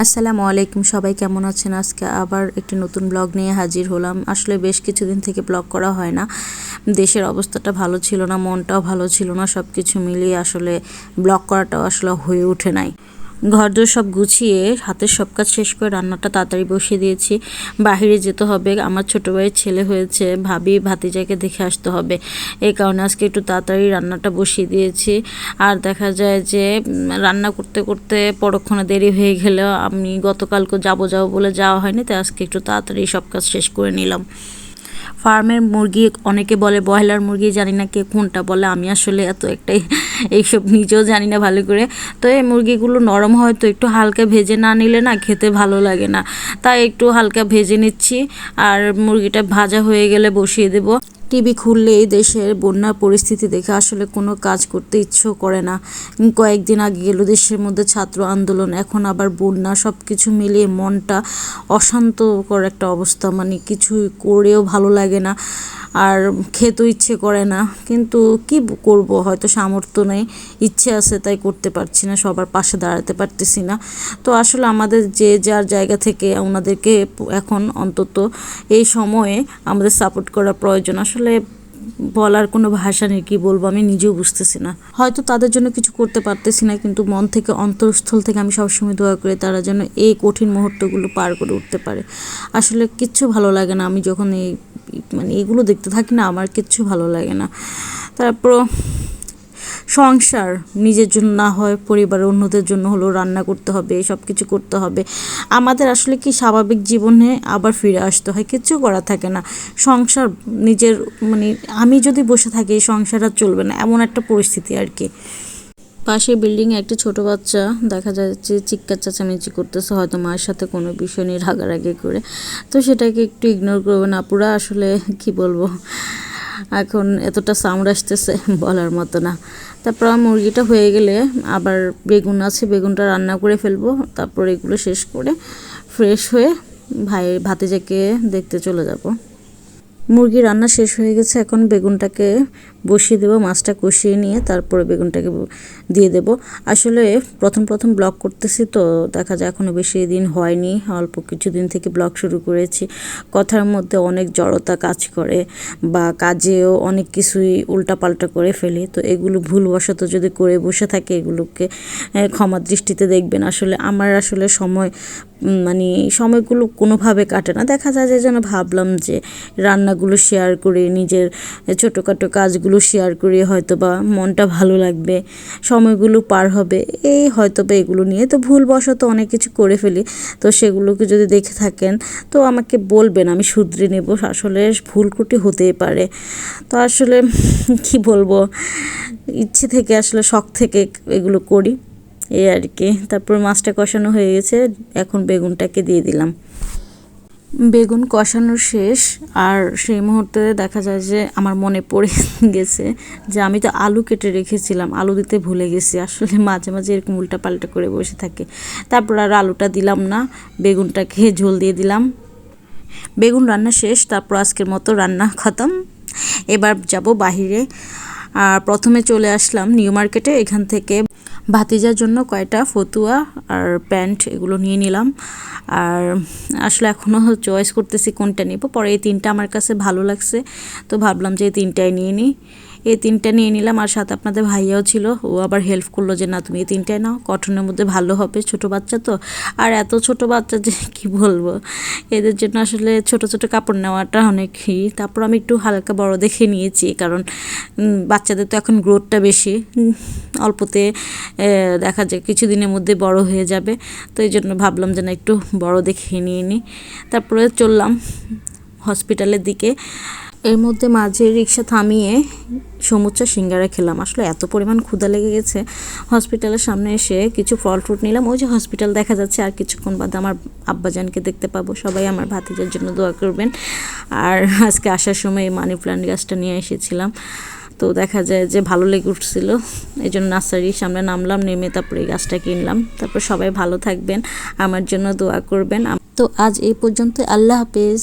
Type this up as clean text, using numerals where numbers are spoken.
আসসালামু আলাইকুম, সবাই কেমন আছেন? আজকে আবার একটি নতুন ব্লগ নিয়ে হাজির হলাম। আসলে বেশ কিছুদিন থেকে ব্লগ করা হয় না। দেশের অবস্থাটা ভালো ছিল না, মনটাও ভালো ছিল না, সব কিছু মিলিয়ে আসলে ব্লগ করাটাও আসলে হয়ে ওঠে নাই। ঘরদোর সব গুছিয়ে হাতের সব কাজ শেষ করে রান্নাটা তাড়াতাড়ি বসিয়ে দিয়েছি। বাহিরে যেতে হবে, আমার ছোটো ভাইয়ের ছেলে হয়েছে, ভাবি ভাতিজাকে দেখে আসতে হবে। এই কারণে আজকে একটু তাড়াতাড়ি রান্নাটা বসিয়ে দিয়েছি। আর দেখা যায় যে রান্না করতে করতে পরক্ষণে দেরি হয়ে গেলেও আমি গতকালকে যাবো বলে যাওয়া হয়নি, তাই আজকে একটু তাড়াতাড়ি সব কাজ শেষ করে নিলাম। ফার্মের মুরগি অনেকে বলে ব্রয়লার মুরগি, জানি না কে কোনটা বলে, আমি আসলে এত একটাই এইসব নিজেও জানি না ভালো করে। তো এই মুরগিগুলো নরম হয়তো একটু হালকা ভেজে না নিলে না খেতে ভালো লাগে না, তাই একটু হালকা ভেজে নিচ্ছি। আর মুরগিটা ভাজা হয়ে গেলে বসিয়ে দেব। টিভি খুললেই দেশের বন্যার পরিস্থিতি দেখে আসলে কোনো কাজ করতে ইচ্ছেও করে না। কয়েকদিন আগে গেল দেশের মধ্যে ছাত্র আন্দোলন, এখন আবার বন্যা, সব কিছু মিলিয়ে মনটা অশান্তকর একটা অবস্থা। মানে কিছু করেও ভালো লাগে না, আর খেতেও ইচ্ছে করে না। কিন্তু কি করব, হয়তো সামর্থ্য নেই, ইচ্ছে আছে তাই করতে পারছি না, সবার পাশে দাঁড়াতে পারতেছি না। তো আসলে আমাদের যে যার জায়গা থেকে ওনাদেরকে এখন অন্তত এই সময়ে আমাদের সাপোর্ট করা প্রয়োজন। আসলে বলার কোনো ভাষা নেই, কী বলবো আমি নিজেও বুঝতেছি না। হয়তো তাদের জন্য কিছু করতে পারতেছি না, কিন্তু মন থেকে, অন্তঃস্থল থেকে আমি সবসময় দোয়া করি তারা যেন এই কঠিন মুহূর্তগুলো পার করে উঠতে পারে। আসলে কিচ্ছু ভালো লাগে না, আমি যখন এগুলো দেখতে থাকি না, আমার কিচ্ছু ভালো লাগে না। তারপর সংসার নিজের জন্য না হয় পরিবারের অন্যদের জন্য হলেও রান্না করতে হবে, সব কিছু করতে হবে। আমাদের আসলে কি স্বাভাবিক জীবনে আবার ফিরে আসতে হয়, কিচ্ছু করা থাকে না। সংসার নিজের, আমি যদি বসে থাকি সংসার আর চলবে না, এমন একটা পরিস্থিতি আর কি। পাশে বিল্ডিংয়ে একটা ছোট বাচ্চা দেখা যাচ্ছে চিৎকার চেঁচামেচি করতেছে, হয়তো মায়ের সাথে কোনো বিষয় নিয়ে রাগারাগি করে। তো সেটাকে একটু ইগনোর করবে না পুরা, আসলে কি বলবো, এখন এতটা সাউন্ড আসতেছে বলার মতো না। তারপর মুরগিটা হয়ে গেলে আবার বেগুন আছে, বেগুনটা রান্না করে ফেলবো। তারপর এগুলো শেষ করে ফ্রেশ হয়ে ভাতিজাকে দেখতে চলে যাব। মুরগি রান্না শেষ হয়ে গেছে, এখন বেগুনটাকে বসিয়ে দেবো। মাছটা কষিয়ে নিয়ে তারপরে বেগুনটাকে দিয়ে দেব। আসলে প্রথম ব্লগ করতেছি, তো দেখা যায় এখনও বেশি দিন হয়নি, অল্প কিছু দিন থেকে ব্লগ শুরু করেছি। কথার মধ্যে অনেক জড়তা কাজ করে, বা কাজেও অনেক কিছুই উল্টাপাল্টা করে ফেলি। তো এগুলো ভুলবশত যদি করে বসে থাকে, এগুলোকে ক্ষমা দৃষ্টিতে দেখবেন। আসলে আমার সময়গুলো কোনোভাবে কাটে না। দেখা যায় যে যেন ভাবলাম যে রান্নাগুলো শেয়ার করে, নিজের ছোটোখাটো কাজগুলো শেয়ার করে হয়তো বা মনটা ভালো লাগবে, সময়গুলো পার হবে, এই হয়তো বা এগুলো নিয়ে তো ভুলবশত অনেক কিছু করে ফেলি। তো সেগুলোকে যদি দেখে থাকেন তো আমাকে বলবেন, আমি শুধরে নেব। আসলে ভুল ত্রুটি হতেই পারে। তো আসলে কি বলবো, ইচ্ছে থেকে আসলে শখ থেকে এগুলো করি, এই আর কি। তারপর মাছটা কষানো হয়ে গেছে, এখন বেগুনটাকে দিয়ে দিলাম। বেগুন কষানো শেষ, আর সেই মুহূর্তে দেখা যায় যে আমার মনে পড়ে গেছে যে আমি তো আলু কেটে রেখেছিলাম, আলু দিতে ভুলে গেছি। আসলে মাঝে মাঝে এরকম উল্টাপাল্টা করে বসে থাকে। তারপর আর আলুটা দিলাম না, বেগুনটাকে ঝোল দিয়ে দিলাম। বেগুন রান্না শেষ, তারপর আজকের মতো রান্না খতম। এবার যাব বাহিরে। আর প্রথমে চলে আসলাম নিউ মার্কেটে, এখান থেকে ভাতিজার জন্য কয়টা ফতুয়া আর প্যান্ট এগুলো নিয়ে নিলাম। আর আসলে এখনও চয়েস করতেছি কোনটা নিব, পরে এই তিনটা আমার কাছে ভালো লাগছে, তো ভাবলাম যে এই তিনটাই নিয়ে নিই। এই তিনটা নিয়ে নিলাম, আর সাথে আপনাদের ভাইয়াও ছিল, ও আবার হেল্প করলো যে না তুমি এই তিনটাই নাও, কটনের মধ্যে ভালো হবে, ছোট বাচ্চা তো। আর এত ছোট বাচ্চা যে কি বলবো, এদের জন্য আসলে ছোট ছোট কাপড় নেওয়াটা অনেকই। তারপর আমি একটু হালকা বড় দেখে নিয়েছি, কারণ বাচ্চাদের তো এখন গ্রোথটা বেশি, অল্পতে দেখা যায় কিছুদিনের মধ্যে বড় হয়ে যাবে। তো এই জন্য ভাবলাম যে না একটু বড় দেখে নিয়ে নিই। তারপরে চললাম হসপিটালের দিকে। এর মধ্যে মাঝে রিক্সা থামিয়ে সমুচা সিঙ্গারা খেলাম। আসলে এত পরিমাণ ক্ষুধা লেগে গেছে, হসপিটালের সামনে এসে কিছু ফল ফ্রুট নিলাম। ওই যে হসপিটাল দেখা যাচ্ছে, আর কিছুক্ষণ বাদে আমার আব্বাজানকে দেখতে পাবো। সবাই আমার ভাতিজার জন্য দোয়া করবেন। আর আজকে আসার সময় এই মানি প্ল্যান্ট গাছটা নিয়ে এসেছিলাম, তো দেখা যায় যে ভালো লেগে উঠছিল, এই জন্য নার্সারির সামনে নামলাম, নেমে তারপরে এই গাছটা কিনলাম। তারপর সবাই ভালো থাকবেন, আমার জন্য দোয়া করবেন। তো আজ এই পর্যন্ত, আল্লাহ হাফেজ।